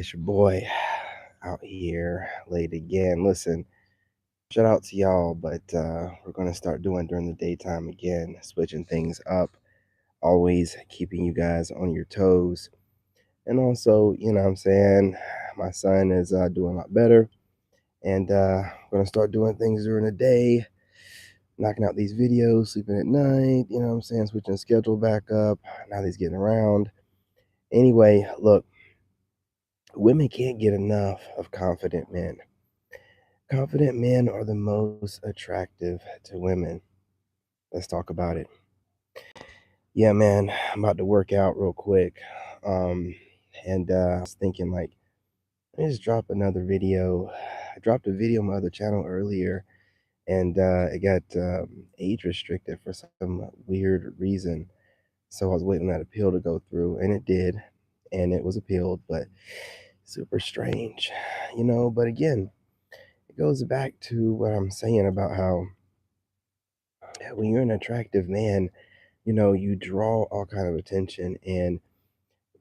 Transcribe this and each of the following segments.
It's your boy out here late again. Listen, shout out to y'all, but we're gonna start doing during the daytime again, switching things up, always keeping you guys on your toes. And also, what I'm saying, my son is doing a lot better, and we're gonna start doing things during the day, knocking out these videos, sleeping at night, what I'm saying, switching the schedule back up. Now that he's getting around. Anyway, look, women can't get enough of confident men. Confident men are the most attractive to women. Let's talk about it. Yeah, man, I'm about to work out real quick. Um, and I was thinking, like, let me just drop another video. I dropped a video on my other channel earlier, and it got age restricted for some weird reason. So I was waiting on that appeal to go through, and it did. And it was appealed, but super strange, But again, it goes back to what I'm saying about how when you're an attractive man, you draw all kind of attention and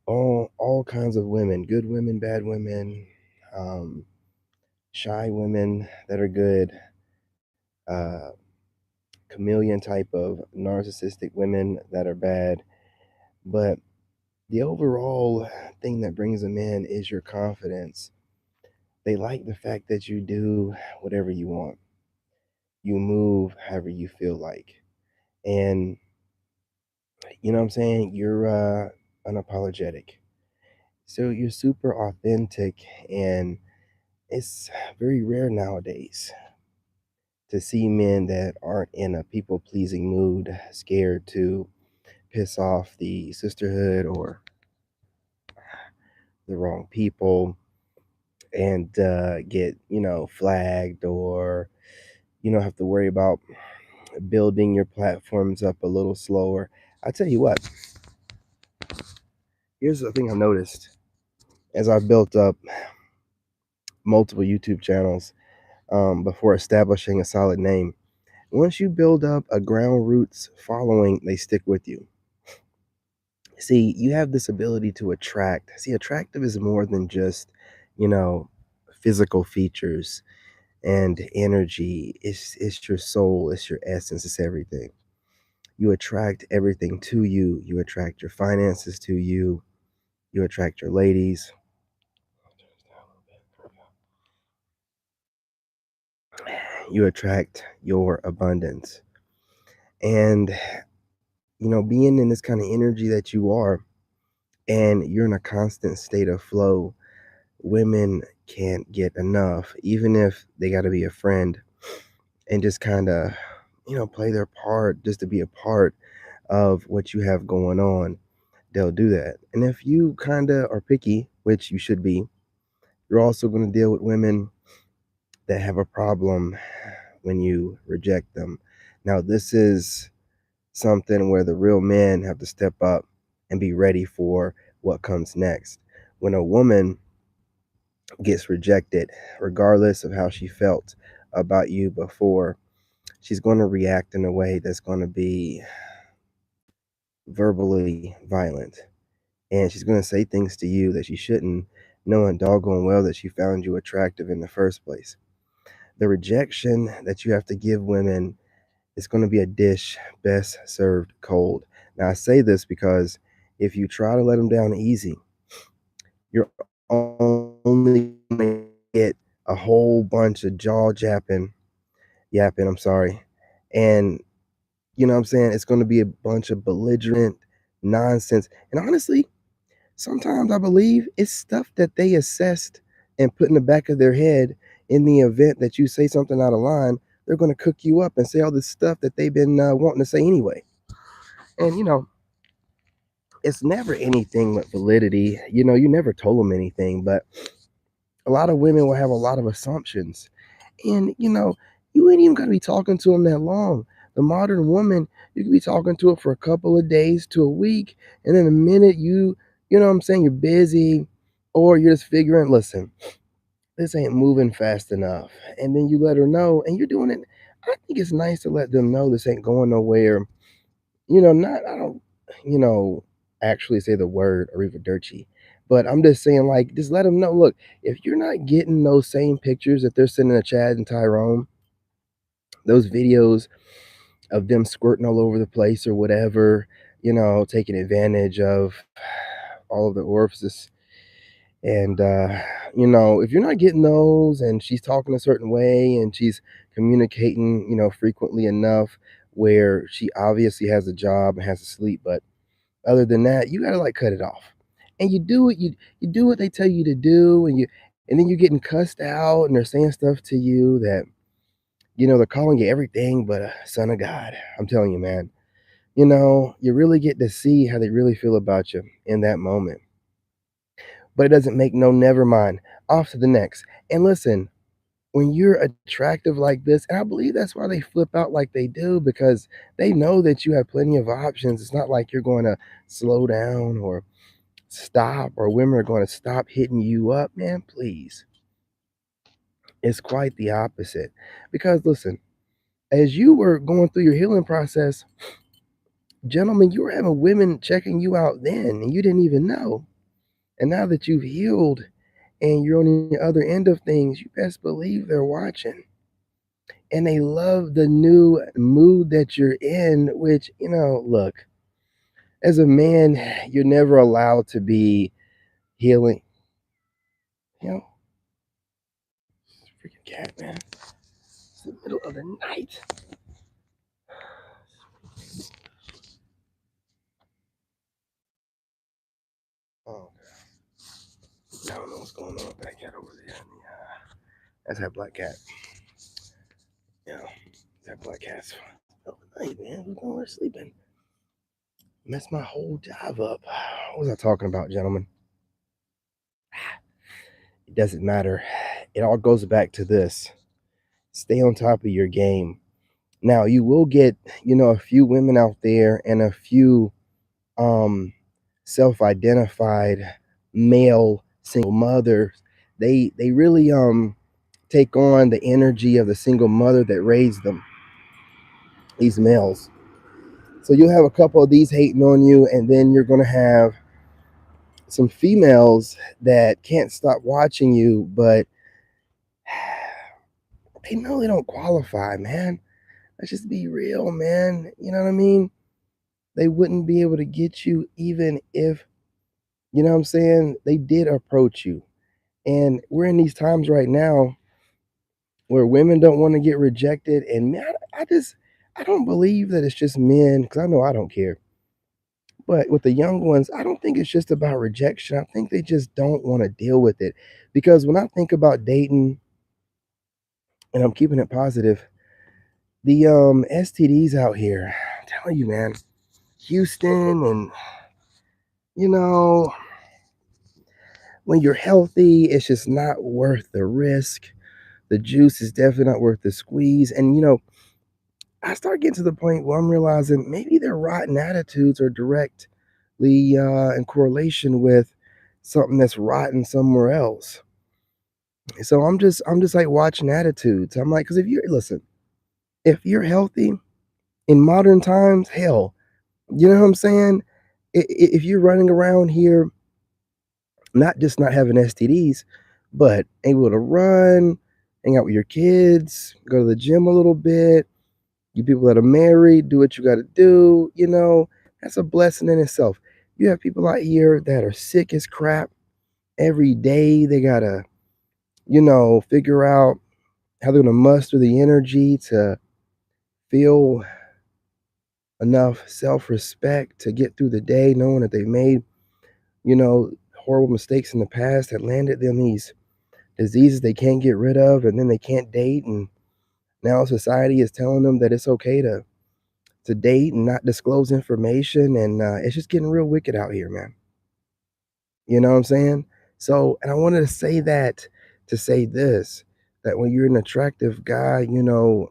all kinds of women, good women, bad women, um, shy women that are good, uh, chameleon type of narcissistic women that are bad. But the overall thing that brings them in is your confidence. They like the fact that you do whatever you want. You move however you feel like. And you know what I'm saying? You're unapologetic. So you're super authentic, and it's very rare nowadays to see men that aren't in a people pleasing mood, scared to piss off the sisterhood or the wrong people and get, flagged or, have to worry about building your platforms up a little slower. I tell you what, here's the thing I've noticed as I've built up multiple YouTube channels before establishing a solid name. Once you build up a ground roots following, they stick with you. See, you have this ability to attract. See, attractive is more than just, you know, physical features and energy. It's your soul, it's your essence, it's everything. You attract everything to you. You attract your finances to you. You attract your ladies. You attract your abundance. And, being in this kind of energy that you are, and you're in a constant state of flow, women can't get enough, even if they got to be a friend and just kind of, play their part just to be a part of what you have going on. They'll do that. And if you kind of are picky, which you should be, you're also going to deal with women that have a problem when you reject them. Now, this is something where the real men have to step up and be ready for what comes next. When a woman gets rejected, regardless of how she felt about you before, she's going to react in a way that's going to be verbally violent. And she's going to say things to you that she shouldn't, knowing doggone well that she found you attractive in the first place. The rejection that you have to give women is going to be a dish best served cold. Now, I say this because if you try to let them down easy, you're only going to get a whole bunch of yapping, I'm sorry. And you know what I'm saying? It's going to be a bunch of belligerent nonsense. And honestly, sometimes I believe it's stuff that they assessed and put in the back of their head in the event that you say something out of line. They're going to cook you up and say all this stuff that they've been wanting to say anyway. And, it's never anything with validity. You never told them anything, but a lot of women will have a lot of assumptions. And, you ain't even got to be talking to them that long. The modern woman, you could be talking to her for a couple of days to a week. And in a minute, you know what I'm saying, you're busy or you're just figuring, listen, this ain't moving fast enough. And then you let her know and you're doing it. I think it's nice to let them know this ain't going nowhere. I don't, you know, actually say the word arrivederci, But I'm just saying, like, just let them know, look, if you're not getting those same pictures that they're sending to Chad and Tyrone, those videos of them squirting all over the place or whatever, taking advantage of all of the orifices. And, if you're not getting those and she's talking a certain way and she's communicating, frequently enough where she obviously has a job and has to sleep, but other than that, you gotta like cut it off. And you do what they tell you to do, and then you're getting cussed out and they're saying stuff to you that, they're calling you everything but a son of God. I'm telling you, man. You really get to see how they really feel about you in that moment. But it doesn't make no never mind. Off to the next. And listen, when you're attractive like this, and I believe that's why they flip out like they do, because they know that you have plenty of options. It's not like you're going to slow down or stop, or women are going to stop hitting you up. Man, please. It's quite the opposite. Because listen, as you were going through your healing process, gentlemen, you were having women checking you out then, and you didn't even know. And now that you've healed and you're on the other end of things, you best believe they're watching. And they love the new mood that you're in, which, look, as a man, you're never allowed to be healing. You know, freaking cat, man. It's the middle of the night. Oh, I don't know what's going on with that cat over there. That's that black cat. Yeah, that black cat's overnight, man. Who's going to sleeping? Messed my whole job up. What was I talking about, gentlemen? It doesn't matter. It all goes back to this. Stay on top of your game. Now, you will get, a few women out there and a few um self-identified male single mothers. They really take on the energy of the single mother that raised them, these males. So you'll have a couple of these hating on you, and then you're going to have some females that can't stop watching you, but they know they don't qualify, man. Let's just be real, man. You know what I mean? They wouldn't be able to get you even if, you know what I'm saying, they did approach you. And we're in these times right now where women don't want to get rejected. And man, I don't believe that it's just men, because I know I don't care. But with the young ones, I don't think it's just about rejection. I think they just don't want to deal with it. Because when I think about dating, and I'm keeping it positive, the STDs out here, I'm telling you, man, Houston, and you know, when you're healthy, it's just not worth the risk. The juice is definitely not worth the squeeze. And I start getting to the point where I'm realizing maybe their rotten attitudes are directly in correlation with something that's rotten somewhere else. So I'm just like watching attitudes. I'm like, because if you're healthy in modern times, hell, you know what I'm saying? If you're running around here, not just not having STDs, but able to run, hang out with your kids, go to the gym a little bit, you people that are married, do what you got to do, that's a blessing in itself. You have people out here that are sick as crap every day. They got to, figure out how they're going to muster the energy to feel enough self respect to get through the day, knowing that they've made, horrible mistakes in the past that landed them these diseases they can't get rid of, and then they can't date. And now society is telling them that it's okay to date and not disclose information, and it's just getting real wicked out here, man. You know what I'm saying? So, and I wanted to say that to say this, that when you're an attractive guy, and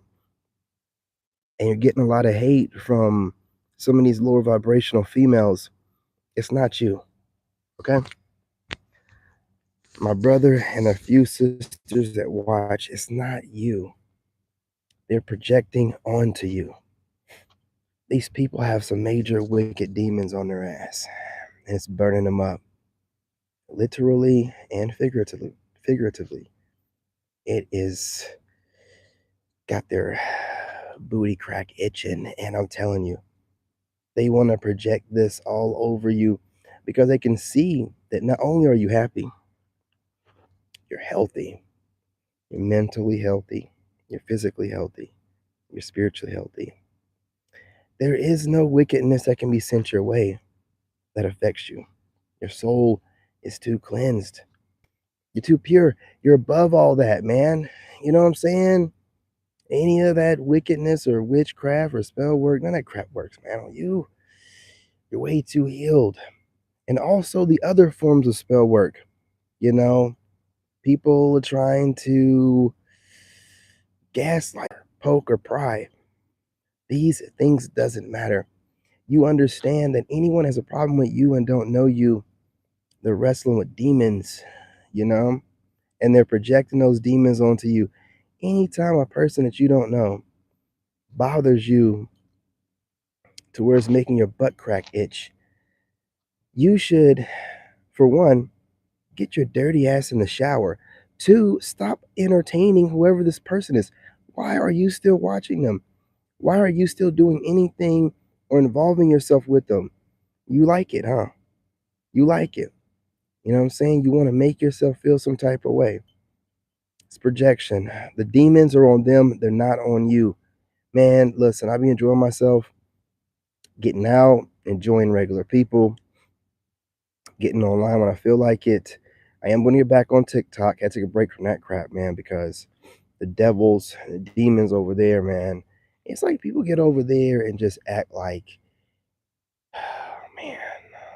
you're getting a lot of hate from some of these lower vibrational females, it's not you, okay? My brother and a few sisters that watch, it's not you. They're projecting onto you. These people have some major wicked demons on their ass, and it's burning them up. literally and figuratively. It is got their booty crack itching, and I'm telling you, they want to project this all over you because they can see that not only are you happy, you're healthy, you're mentally healthy, you're physically healthy, you're spiritually healthy. There is no wickedness that can be sent your way that affects you. Your soul is too cleansed. You're too pure. You're above all that, man. You know what I'm saying? Any of that wickedness or witchcraft or spell work, none of that crap works, man. On you, you're way too healed. And also the other forms of spell work, you know, people are trying to gaslight, poke, or pry. These things doesn't matter. You understand that anyone has a problem with you and don't know you, they're wrestling with demons, you know, and they're projecting those demons onto you. Anytime a person that you don't know bothers you to where it's making your butt crack itch, you should, for one, get your dirty ass in the shower. Two, stop entertaining whoever this person is. Why are you still watching them? Why are you still doing anything or involving yourself with them? You like it, huh? You like it. You know what I'm saying? You want to make yourself feel some type of way. It's projection. The demons are on them, they're not on you. Man, listen, I be enjoying myself, getting out, enjoying regular people, getting online when I feel like it. I am going to get back on TikTok. I had to take a break from that crap, man, because the devils, the demons over there, man. It's like people get over there and just act like, man,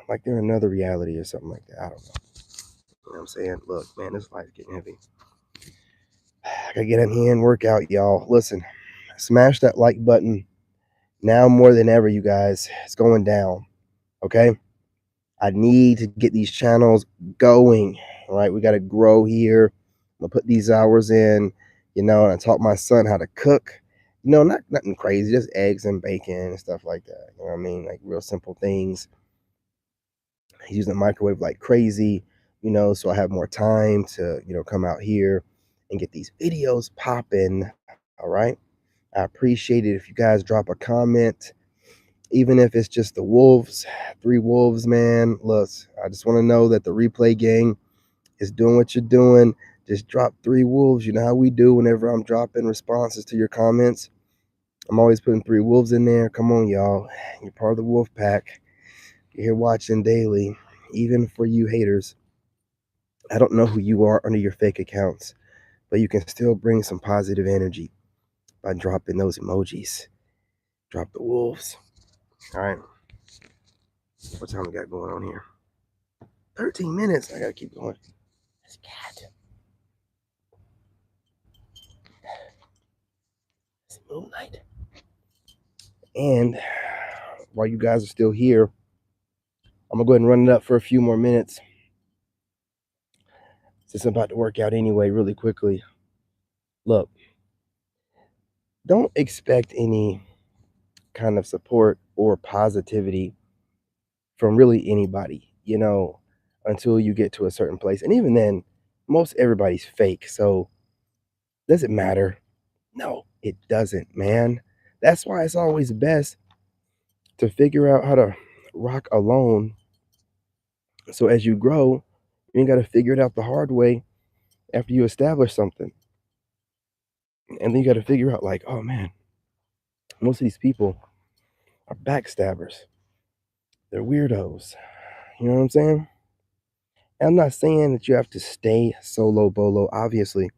like they're in another reality or something like that. I don't know. You know what I'm saying? Look, man, this life's getting heavy. I gotta get in here and work out, y'all. Listen, smash that like button now more than ever, you guys. It's going down. Okay? I need to get these channels going. All right, we got to grow here. I'm gonna put these hours in, you know, and I taught my son how to cook. You know, not nothing crazy, just eggs and bacon and stuff like that. You know what I mean? Like real simple things. He's using the microwave like crazy, you know, so I have more time to, you know, come out here and get these videos popping. All right. I appreciate it if you guys drop a comment, even if it's just the wolves, three wolves, man. Look, I just want to know that the replay gang is doing what you're doing. Just drop three wolves. You know how we do whenever I'm dropping responses to your comments. I'm always putting three wolves in there. Come on, y'all. You're part of the wolf pack. You're here watching daily. Even for you haters, I don't know who you are under your fake accounts, but you can still bring some positive energy by dropping those emojis. Drop the wolves. All right. What time we got going on here? 13 minutes. I gotta keep going. This cat. It's moonlight. And while you guys are still here, I'm gonna go ahead and run it up for a few more minutes. Since I'm about to work out anyway, really quickly. Look, don't expect any kind of support or positivity from really anybody, you know, until you get to a certain place. And even then, most everybody's fake. So does it matter? No, it doesn't, man. That's why it's always best to figure out how to rock alone. So as you grow, you ain't got to figure it out the hard way after you establish something. And then you got to figure out, like, oh man, most of these people are backstabbers. They're weirdos. You know what I'm saying? And I'm not saying that you have to stay solo bolo. Obviously,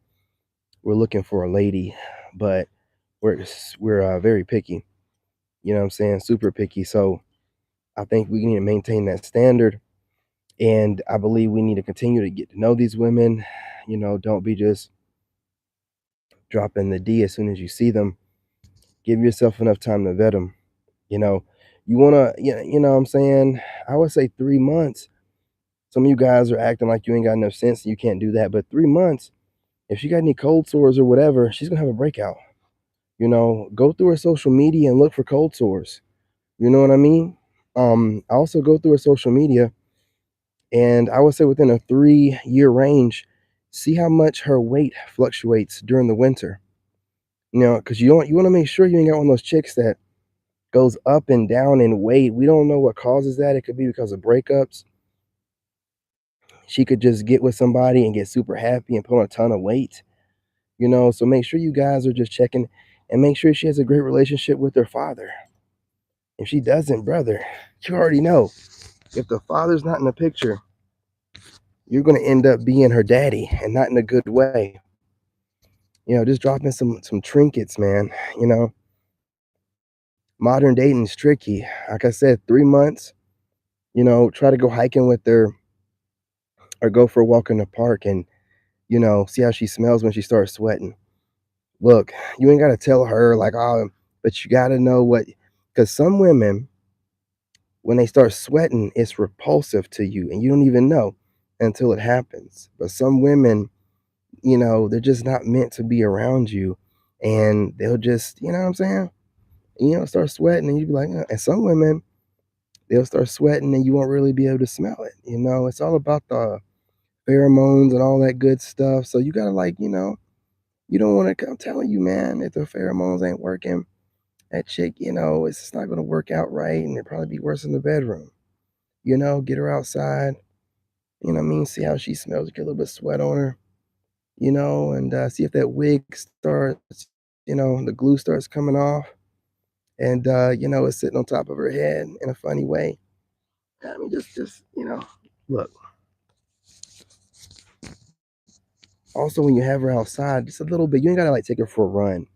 we're looking for a lady, but we're very picky. You know what I'm saying? Super picky. So I think we need to maintain that standard. And I believe we need to continue to get to know these women. You know, don't be just dropping the D as soon as you see them. Give yourself enough time to vet them. You know, you want to, you know what I'm saying? I would say 3 months. Some of you guys are acting like you ain't got enough sense and you can't do that. But 3 months, if she got any cold sores or whatever, she's going to have a breakout. You know, go through her social media and look for cold sores. You know what I mean? Also go through her social media And I would say within a 3-year range, see how much her weight fluctuates during the winter. Because you want to make sure you ain't got one of those chicks that goes up and down in weight. We don't know what causes that. It could be because of breakups. She could just get with somebody and get super happy and put on a ton of weight. So make sure you guys are just checking and make sure she has a great relationship with her father. If she doesn't, brother, you already know. If the father's not in the picture, you're going to end up being her daddy and not in a good way. Just dropping some trinkets, man. You know, modern dating is tricky. Like I said, 3 months, try to go hiking with her or go for a walk in the park and, see how she smells when she starts sweating. Look, you ain't got to tell her like, oh, but you got to know what, because some women, when they start sweating, it's repulsive to you and you don't even know until it happens. But some women, they're just not meant to be around you and they'll just, you know what I'm saying? Start sweating and you'd be like, and some women, they'll start sweating and you won't really be able to smell it. It's all about the pheromones and all that good stuff. So you gotta like, you don't want to, I'm telling you, man, if the pheromones ain't working, that chick, it's just not gonna work out right and it'd probably be worse in the bedroom. Get her outside, what I mean, see how she smells, get a little bit of sweat on her, and see if that wig starts, the glue starts coming off and it's sitting on top of her head in a funny way. I mean, just look. Also, when you have her outside, just a little bit, you ain't gotta like take her for a run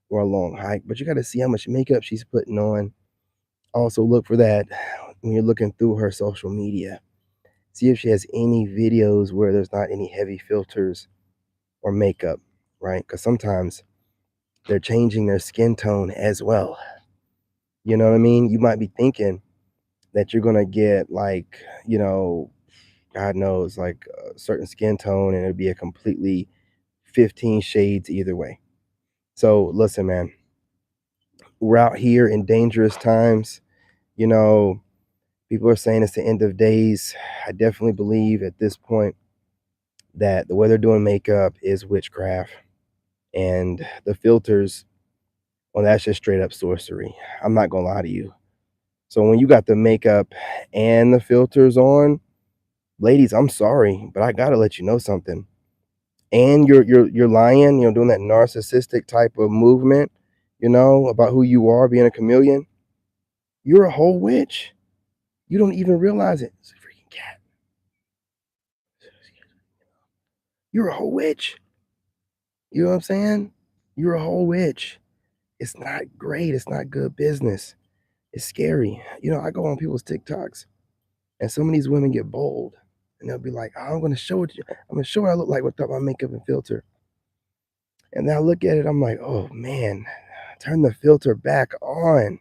or a long hike, but you gotta see how much makeup she's putting on. Also, look for that when you're looking through her social media. See if she has any videos where there's not any heavy filters or makeup, right? Because sometimes they're changing their skin tone as well. You know what I mean? You might be thinking that you're gonna get like, God knows, like a certain skin tone, and it'll be a completely 15 shades either way. So listen, man, we're out here in dangerous times. You know, people are saying it's the end of days. I definitely believe at this point that the way they're doing makeup is witchcraft and the filters, well, that's just straight up sorcery. I'm not gonna lie to you. So when you got the makeup and the filters on, ladies, I'm sorry, but I gotta let you know something. And you're lying, doing that narcissistic type of movement, about who you are, being a chameleon. You're a whole witch. You don't even realize it. It's a freaking cat. You're a whole witch. You know what I'm saying? You're a whole witch. It's not great. It's not good business. It's scary. I go on people's TikToks and some of these women get bold and they'll be like, oh, I'm gonna show it to you. I'm gonna show what I look like without my makeup and filter. And then I look at it, I'm like, oh man, turn the filter back on.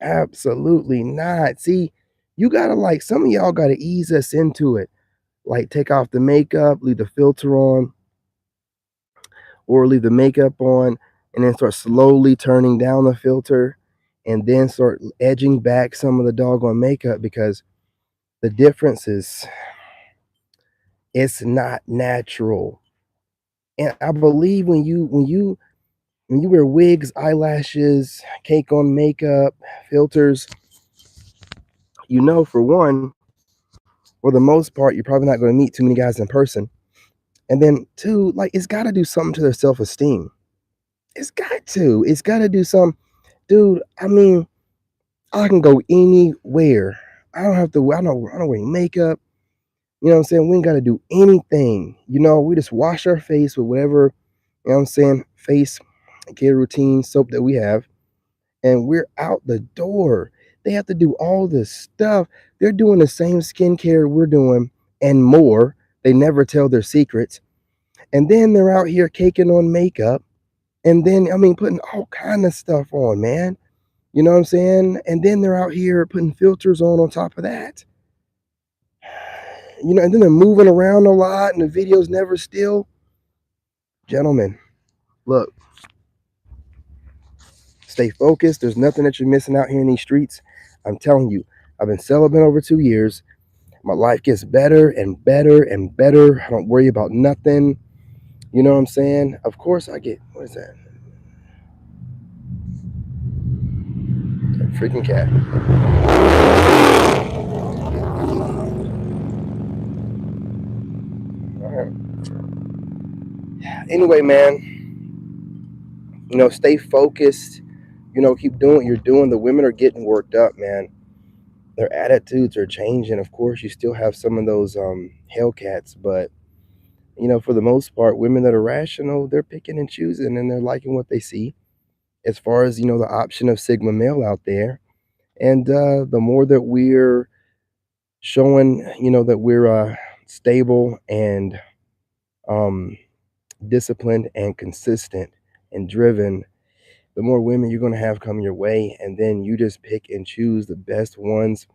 Absolutely not. See, you gotta like some of y'all gotta ease us into it. Like take off the makeup, leave the filter on, or leave the makeup on, and then start slowly turning down the filter, and then start edging back some of the doggone makeup because the difference is it's not natural. And I believe when you wear wigs, eyelashes, cake on makeup, filters, for one, for the most part, you're probably not going to meet too many guys in person. And then two, like it's got to do something to their self-esteem. It's got to. It's got to do some, dude. I mean, I can go anywhere. I don't have to. I don't wear makeup. You know what I'm saying? We ain't got to do anything. We just wash our face with whatever. You know what I'm saying? Face care routine soap that we have, and we're out the door. They have to do all this stuff. They're doing the same skincare we're doing and more. They never tell their secrets. And then they're out here caking on makeup. And then, I mean, putting all kind of stuff on, man. You know what I'm saying? And then they're out here putting filters on top of that. And then they're moving around a lot and the videos never still. Gentlemen, look, stay focused. There's nothing that you're missing out here in these streets. I'm telling you, I've been celibate over 2 years. My life gets better and better and better. I don't worry about nothing. You know what I'm saying? Of course, I get, what is that? That freaking cat. All right. Anyway, man, stay focused. Keep doing what you're doing. The women are getting worked up, man. Their attitudes are changing. Of course, you still have some of those Hellcats, but for the most part, women that are rational, they're picking and choosing, and they're liking what they see. As far as the option of Sigma male out there, and the more that we're showing, that we're stable and um, disciplined and consistent and driven, the more women you're going to have come your way, and then you just pick and choose the best ones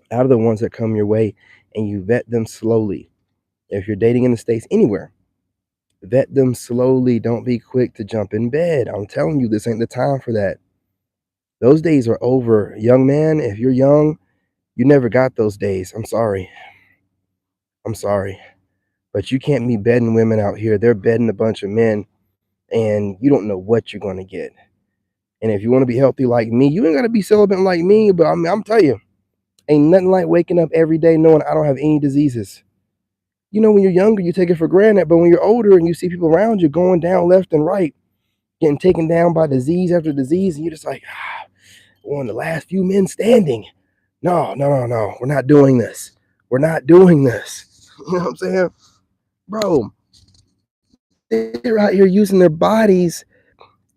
out of the ones that come your way, and you vet them slowly. If you're dating in the States, anywhere, vet them slowly. Don't be quick to jump in bed. I'm telling you, this ain't the time for that. Those days are over. Young man, if you're young, you never got those days. I'm sorry. I'm sorry. But you can't be bedding women out here. They're bedding a bunch of men, and you don't know what you're going to get. And if you want to be healthy like me, you ain't got to be celibate like me. But I'm telling you, ain't nothing like waking up every day knowing I don't have any diseases. When you're younger, you take it for granted. But when you're older and you see people around you going down left and right, getting taken down by disease after disease, and you're just like, one of the last few men standing. No, no, no, no. We're not doing this. We're not doing this. You know what I'm saying? Bro, they're out here using their bodies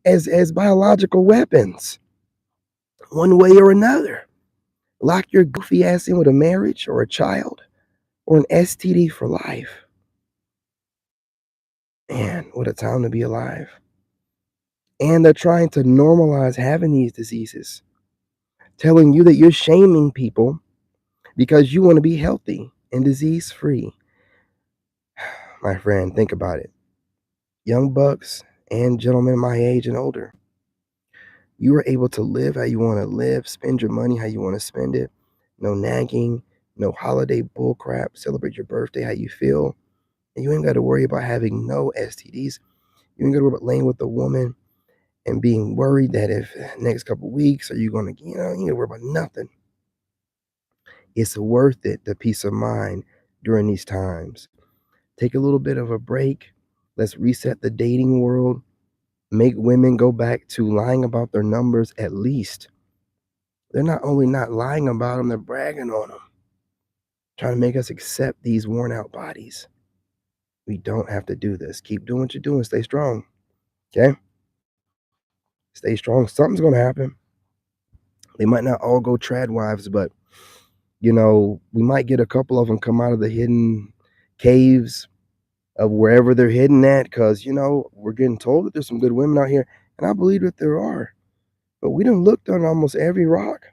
as biological weapons, one way or another. Lock your goofy ass in with a marriage or a child or an STD for life. Man, what a time to be alive. And they're trying to normalize having these diseases, telling you that you're shaming people because you want to be healthy and disease free. My friend, think about it. Young bucks and gentlemen my age and older, you are able to live how you want to live, spend your money how you want to spend it. No nagging, no holiday bullcrap. Celebrate your birthday how you feel. And you ain't got to worry about having no STDs. You ain't got to worry about laying with a woman and being worried that if next couple weeks are you going to, you ain't got to worry about nothing. It's worth it, the peace of mind during these times. Take a little bit of a break. Let's reset the dating world. Make women go back to lying about their numbers at least. They're not only not lying about them, they're bragging on them, trying to make us accept these worn out bodies. We don't have to do this. Keep doing what you're doing. Stay strong. Okay? Stay strong. Something's going to happen. They might not all go trad wives, but, we might get a couple of them come out of the hidden caves of wherever they're hidden at because, we're getting told that there's some good women out here. And I believe that there are. But we done looked on almost every rock.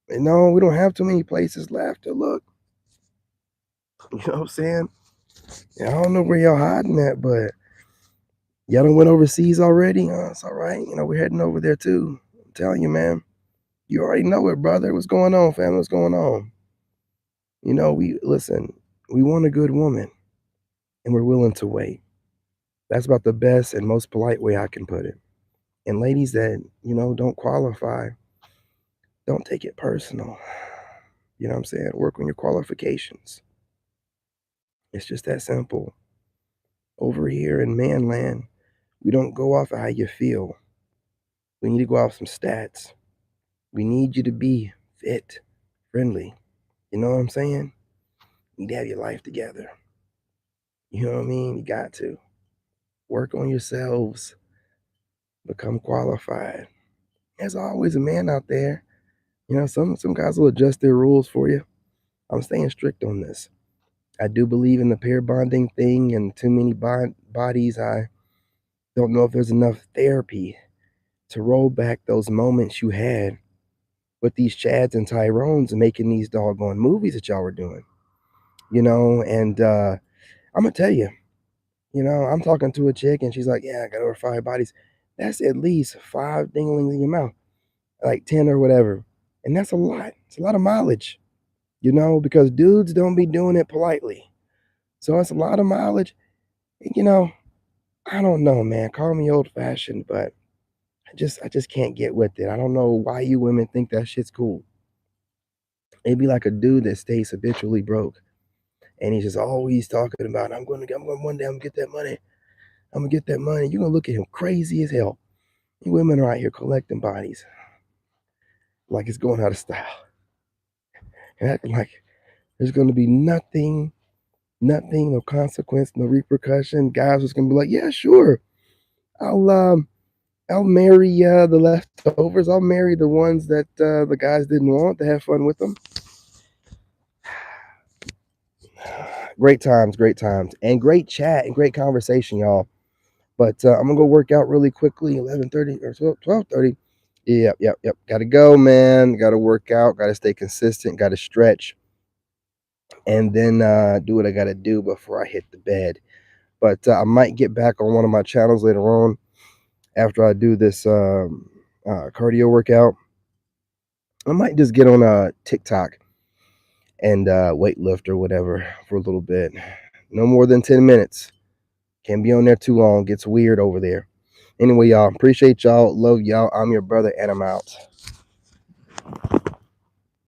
And no, we don't have too many places left to look. You know what I'm saying? Yeah, I don't know where y'all hiding at, but y'all done went overseas already? It's all right. We're heading over there too. I'm telling you, man. You already know it, brother. What's going on, family? What's going on? We want a good woman and we're willing to wait. That's about the best and most polite way I can put it. And ladies that, don't qualify, don't take it personal. You know what I'm saying? Work on your qualifications. It's just that simple. Over here in man land, we don't go off of how you feel. We need to go off some stats. We need you to be fit, friendly. You know what I'm saying? You need to have your life together. You know what I mean? You got to work on yourselves, become qualified. There's always a man out there. Some guys will adjust their rules for you. I'm staying strict on this. I do believe in the pair bonding thing and too many bodies. I don't know if there's enough therapy to roll back those moments you had with these Chads and Tyrones and making these doggone movies that y'all were doing. And I'm gonna tell you, I'm talking to a chick and she's like, yeah, I got over 5 bodies. That's at least 5 dinglings in your mouth, like 10 or whatever. And that's a lot. It's a lot of mileage. because dudes don't be doing it politely. So it's a lot of mileage. And, I don't know, man. Call me old fashioned, but I just can't get with it. I don't know why you women think that shit's cool. It'd be like a dude that stays habitually broke, and he's just always talking about, I'm going one day, I'm gonna get that money. I'm gonna get that money. You're gonna look at him crazy as hell. You women are out here collecting bodies like it's going out of style, and acting like there's gonna be nothing, no consequence, no repercussion. Guys was gonna be like, yeah, sure, I'll um, I'll marry the leftovers. I'll marry the ones that the guys didn't want to have fun with them. Great times, and great chat and great conversation, y'all. But I'm gonna go work out really quickly. 11:30 or 12:30. Yep. Gotta go, man. Gotta work out. Gotta stay consistent. Gotta stretch, and then do what I gotta do before I hit the bed. But I might get back on one of my channels later on after I do this cardio workout. I might just get on TikTok and weightlift or whatever for a little bit. No more than 10 minutes. Can't be on there too long. Gets weird over there. Anyway, y'all, appreciate y'all. Love y'all. I'm your brother, and I'm out.